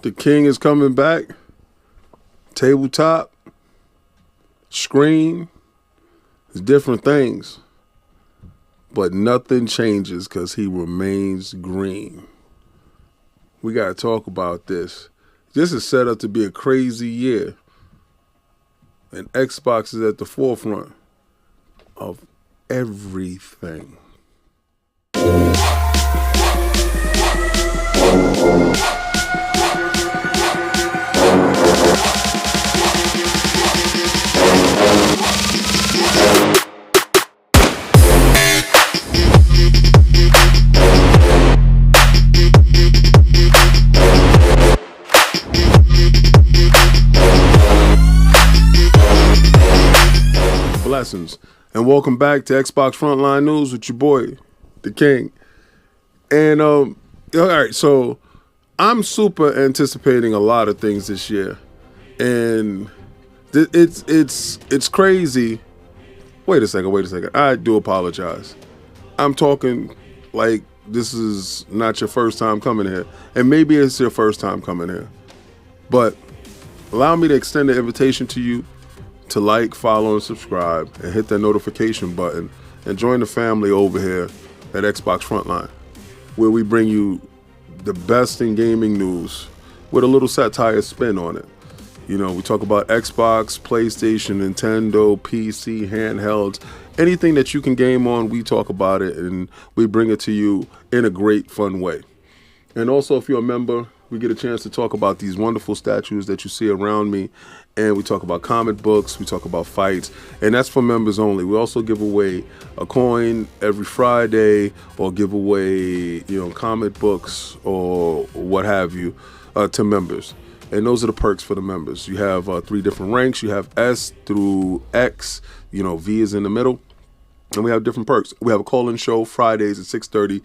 The king is coming back. Tabletop, screen, it's different things. But nothing changes because he remains green. We got to talk about this. This is set up to be a crazy year. And Xbox is at the forefront of everything. Blessings, and welcome back to Xbox Frontline News with your boy, the King. And all right, so I'm super anticipating a lot of things this year, and it's crazy. Wait a second. I do apologize. I'm talking like this is not your first time coming here, and maybe it's your first time coming here, but allow me to extend the invitation to you to like, follow, and subscribe, and hit that notification button, and join the family over here at Xbox Frontline, where we bring you the best in gaming news with a little satire spin on it. You know, we talk about Xbox, PlayStation, Nintendo, PC, handhelds, anything that you can game on, we talk about it, and we bring it to you in a great, fun way. And also, if you're a member, we get a chance to talk about these wonderful statues that you see around me, and we talk about comic books, we talk about fights, and that's for members only. We also give away a coin every Friday, or give away, comic books or what have you to members. And those are the perks for the members. You have 3 different ranks. You have S through X, V is in the middle, and we have different perks. We have a call-in show Fridays at 6:30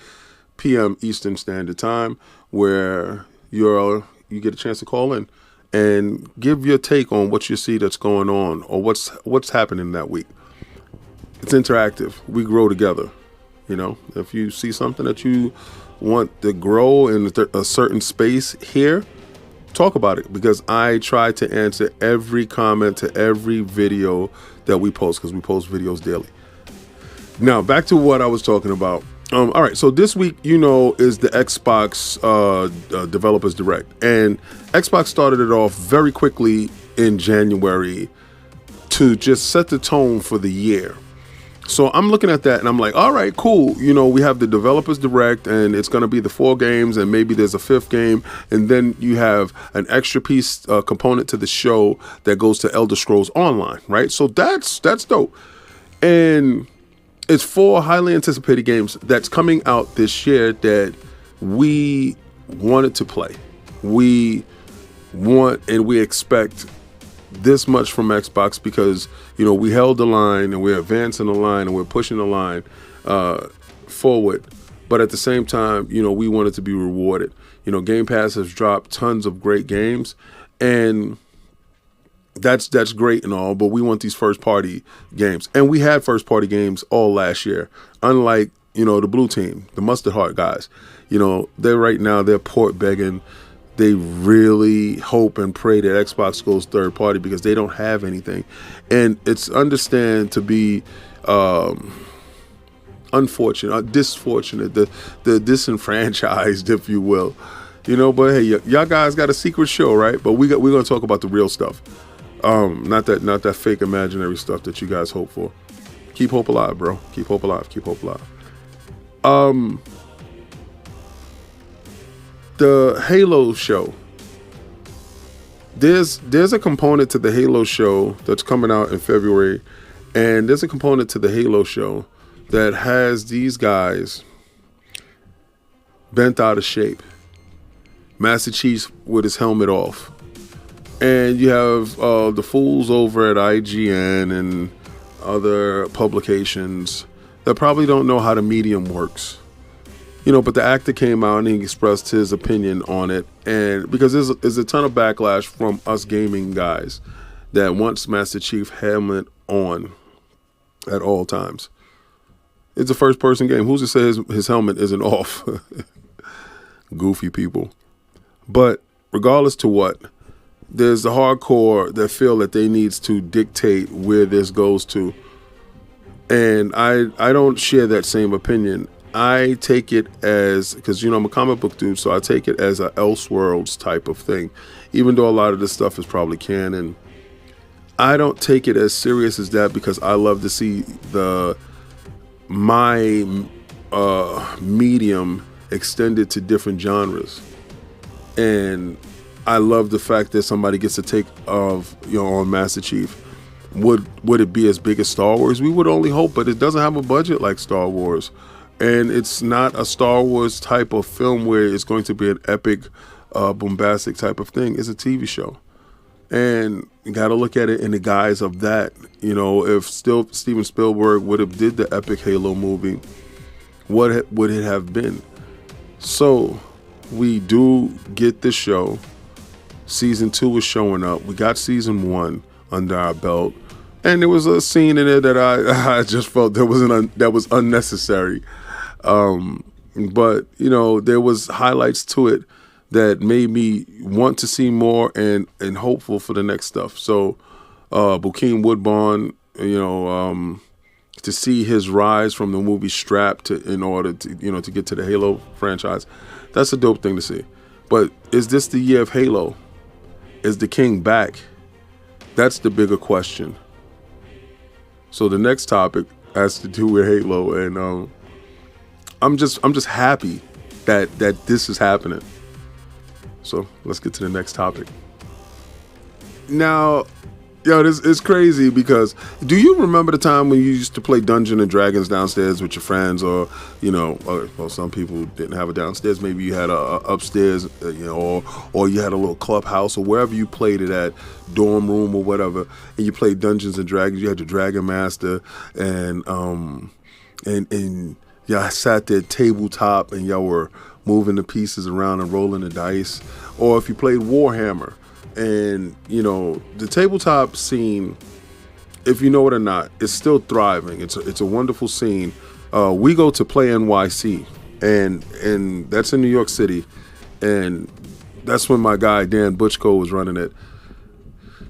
p.m. Eastern Standard Time, where you get a chance to call in and give your take on what you see that's going on, or what's happening that week. It's interactive. We grow together. If you see something that you want to grow in a certain space here, talk about it, because I try to answer every comment to every video that we post, because we post videos daily. Now, back to what I was talking about. All right, so this week, is the Xbox Developers Direct. And Xbox started it off very quickly in January to just set the tone for the year. So I'm looking at that and I'm like, all right, cool. We have the Developers Direct, and it's going to be the 4 games, and maybe there's a 5th game. And then you have an extra piece component to the show that goes to Elder Scrolls Online, right? So that's dope. And it's 4 highly anticipated games that's coming out this year that we wanted to play. We want and we expect this much from Xbox, because, we held the line, and we're advancing the line, and we're pushing the line forward. But at the same time, we wanted to be rewarded. Game Pass has dropped tons of great games, and that's great and all, but we want these first-party games. And we had first-party games all last year, unlike, the blue team, the Mustard Heart guys. They're port begging. They really hope and pray that Xbox goes third-party, because they don't have anything. And it's to be unfortunate, disfortunate, the disenfranchised, if you will. But hey, y'all guys got a secret show, right? But we're going to talk about the real stuff. Not that fake imaginary stuff that you guys hope for. Keep hope alive, bro. Keep hope alive. The Halo show. There's a component to the Halo show that's coming out in February, and there's a component to the Halo show that has these guys bent out of shape. Master Chief with his helmet off. And you have the fools over at IGN and other publications that probably don't know how the medium works. But the actor came out and he expressed his opinion on it. And because there's a ton of backlash from us gaming guys that wants Master Chief helmet on at all times. It's a first-person game. Who's to say his helmet isn't off? Goofy people. But regardless to what, there's the hardcore that feel that they needs to dictate where this goes to. And I don't share that same opinion. I take it as, because, I'm a comic book dude, so I take it as a Elseworlds type of thing. Even though a lot of this stuff is probably canon, I don't take it as serious as that, because I love to see my medium extended to different genres. And I love the fact that somebody gets a take of, on Master Chief. Would it be as big as Star Wars? We would only hope, but it doesn't have a budget like Star Wars. And it's not a Star Wars type of film where it's going to be an epic, bombastic type of thing. It's a TV show. And you got to look at it in the guise of that. If still Steven Spielberg would have did the epic Halo movie, what would it have been? So we do get the show. Season 2 is showing up. We got season 1 under our belt. And there was a scene in there that I just felt that was unnecessary. But, there was highlights to it that made me want to see more and hopeful for the next stuff. So, Bokeem Woodbine, to see his rise from the movie Strapped in order to, to get to the Halo franchise, that's a dope thing to see. But is this the year of Halo? Is the King back? That's the bigger question. So the next topic has to do with Halo, and I'm just happy that this is happening. So let's get to the next topic. Now, this is crazy, because do you remember the time when you used to play Dungeons and Dragons downstairs with your friends, or some people didn't have a downstairs, maybe you had a upstairs, or you had a little clubhouse, or wherever you played it at, dorm room or whatever, and you played Dungeons and Dragons. You had your Dragon Master, and y'all sat there tabletop and y'all were moving the pieces around and rolling the dice. Or if you played Warhammer. And, the tabletop scene, if you know it or not, is still thriving. It's a wonderful scene. We go to Play NYC, and that's in New York City. And that's when my guy, Dan Butchko, was running it.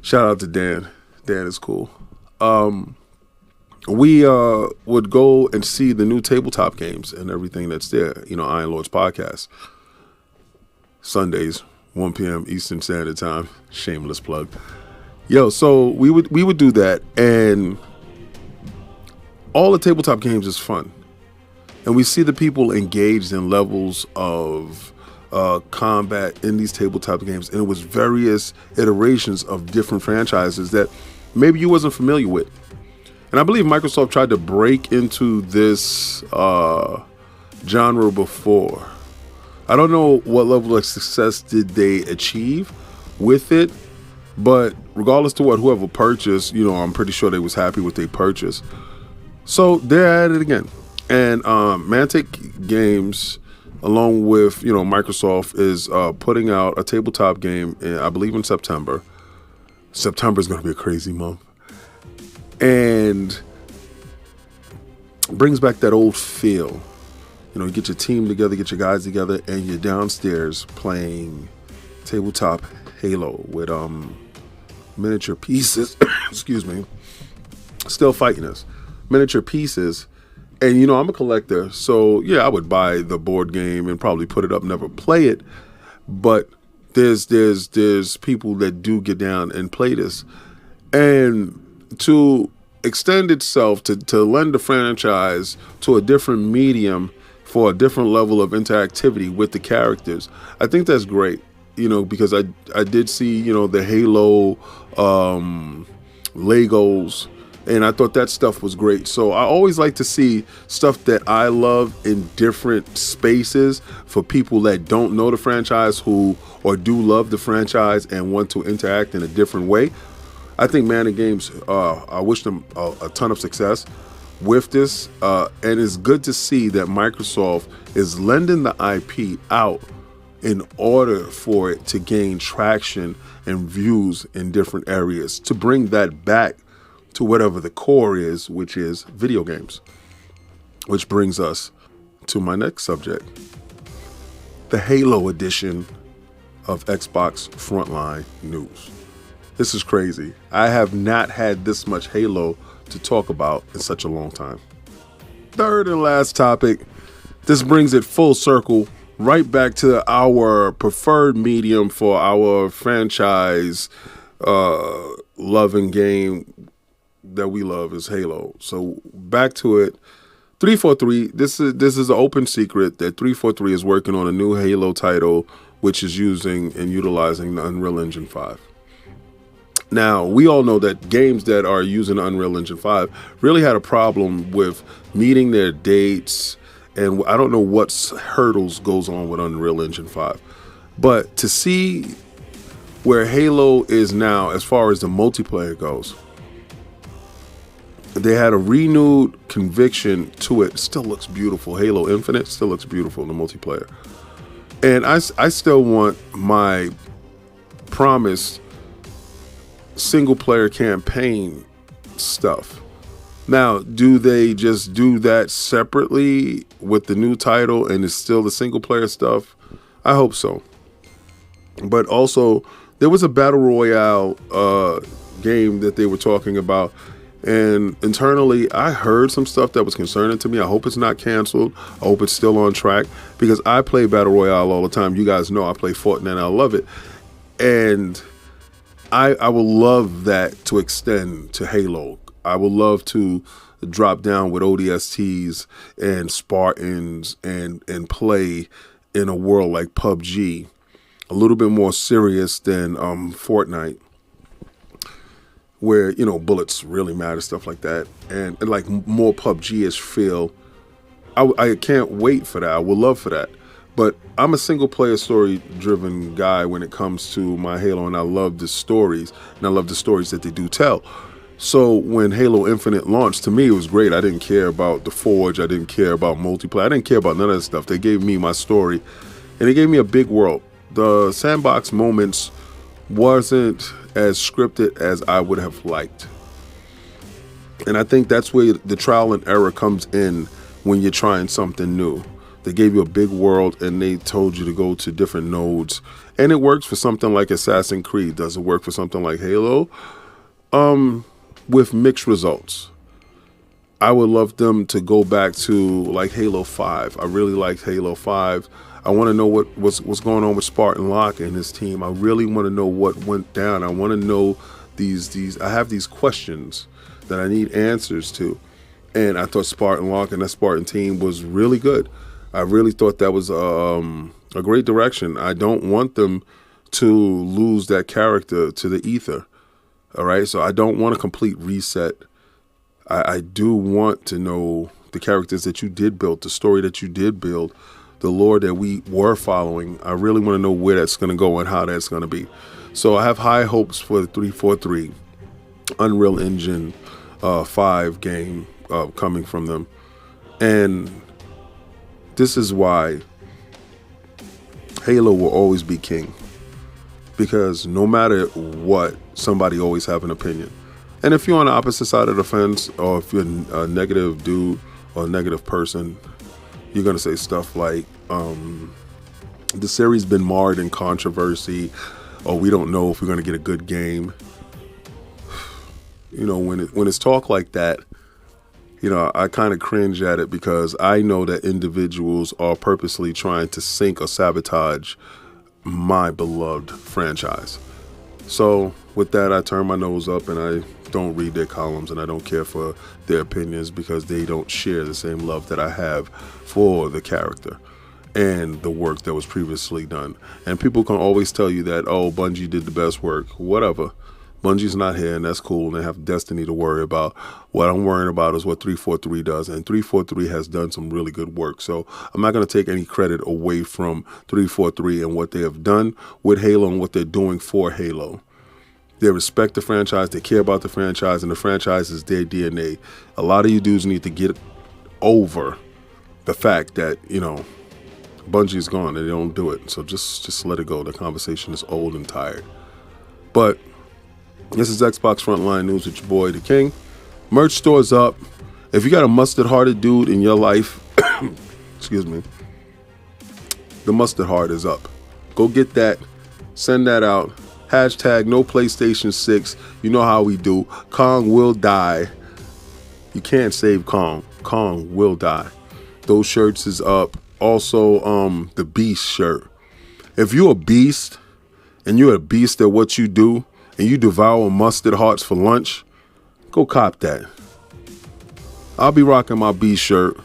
Shout out to Dan. Dan is cool. We would go and see the new tabletop games and everything that's there. Iron Lords Podcast. Sundays, 1 p.m. Eastern Standard Time. Shameless plug. So we would do that, and all the tabletop games is fun. And we see the people engaged in levels of combat in these tabletop games, and it was various iterations of different franchises that maybe you wasn't familiar with. And I believe Microsoft tried to break into this genre before. I don't know what level of success did they achieve with it, but regardless to what whoever purchased, I'm pretty sure they was happy with their purchase. So they're at it again. And Mantic Games, along with Microsoft, is putting out a tabletop game, I believe in September. September is going to be a crazy month. And brings back that old feel. You get your team together, get your guys together, and you're downstairs playing tabletop Halo with miniature pieces. Excuse me. Still fighting us. Miniature pieces. And I'm a collector, so yeah, I would buy the board game and probably put it up, never play it. But there's people that do get down and play this. And to extend itself, to lend the franchise to a different medium for a different level of interactivity with the characters, I think that's great. Because I did see, the Halo Legos, and I thought that stuff was great. So I always like to see stuff that I love in different spaces for people that don't know the franchise or do love the franchise and want to interact in a different way. I think Mantic Games, I wish them a ton of success with this. And it's good to see that Microsoft is lending the IP out in order for it to gain traction and views in different areas, to bring that back to whatever the core is, which is video games. Which brings us to my next subject, the Halo edition of Xbox Frontline news. This is crazy. I have not had this much Halo to talk about in such a long time. Third and last topic. This brings it full circle right back to our preferred medium for our franchise loving game that we love is Halo. So back to it. 343, this is an open secret that 343 is working on a new Halo title, which is using and utilizing the Unreal Engine 5. Now, we all know that games that are using Unreal Engine 5 really had a problem with meeting their dates, and I don't know what hurdles goes on with Unreal Engine 5. But to see where Halo is now as far as the multiplayer goes, they had a renewed conviction to it. It still looks beautiful. Halo Infinite still looks beautiful in the multiplayer. And I still want my promised single player campaign stuff. Now, do they just do that separately with the new title and it's still the single player stuff? I hope so. But also, there was a battle royale game that they were talking about. And internally, I heard some stuff that was concerning to me. I hope it's not canceled. I hope it's still on track because I play Battle Royale all the time. You guys know I play Fortnite and I love it. And I would love that to extend to Halo. I would love to drop down with ODSTs and Spartans and play in a world like PUBG, a little bit more serious than Fortnite, where, you know, bullets really matter, stuff like that, and like more PUBG-ish feel. I can't wait for that. I would love for that. But I'm a single-player story-driven guy when it comes to my Halo, and I love the stories, and I love the stories that they do tell. So when Halo Infinite launched, to me, it was great. I didn't care about the Forge. I didn't care about multiplayer. I didn't care about none of that stuff. They gave me my story, and they gave me a big world. The sandbox moments wasn't as scripted as I would have liked. And I think that's where the trial and error comes in when you're trying something new. They gave you a big world and they told you to go to different nodes. And it works for something like Assassin's Creed. Does it work for something like Halo? With mixed results. I would love them to go back to like Halo 5. I really liked Halo 5. I want to know what's going on with Spartan Locke and his team. I really want to know what went down. I want to know these. I have these questions that I need answers to. And I thought Spartan Locke and that Spartan team was really good. I really thought that was a great direction. I don't want them to lose that character to the ether. All right, so I don't want a complete reset. I do want to know the characters that you did build, the story that you did build, the lore that we were following. I really want to know where that's going to go and how that's going to be. So I have high hopes for the 343 Unreal Engine 5 game coming from them. And this is why Halo will always be king. Because no matter what, somebody always have an opinion. And if you're on the opposite side of the fence, or if you're a negative dude or a negative person, you're going to say stuff like, the series been marred in controversy, or we don't know if we're going to get a good game. You know, when it's talk like that, you know, I kind of cringe at it because I know that individuals are purposely trying to sink or sabotage my beloved franchise. So with that, I turn my nose up and I don't read their columns and I don't care for their opinions because they don't share the same love that I have for the character and the work that was previously done. And people can always tell you that, oh, Bungie did the best work, whatever. Bungie's not here, and that's cool, and they have Destiny to worry about. What I'm worrying about is what 343 does, and 343 has done some really good work. So I'm not going to take any credit away from 343 and what they have done with Halo and what they're doing for Halo. They respect the franchise, they care about the franchise, and the franchise is their DNA. A lot of you dudes need to get over the fact that, you know, Bungie's gone and they don't do it. So just let it go. The conversation is old and tired. But this is Xbox Frontline News with your boy, The King. Merch store's up. If you got a mustard-hearted dude in your life, excuse me, the mustard heart is up. Go get that Send that out. Hashtag no PlayStation 6. You know how we do. Kong will die. You can't save Kong. Kong will die. Those shirts is up. Also, the Beast shirt. If you're a beast and you're a beast at what you do and you devour mustard hearts for lunch, go cop that. I'll be rocking my Beast shirt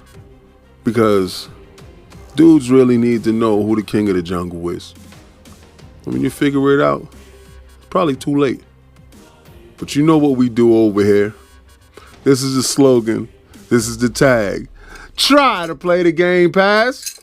because dudes really need to know who the king of the jungle is. When you figure it out, it's probably too late. But you know what we do over here. This is the slogan. This is the tag. Try to play the Game Pass.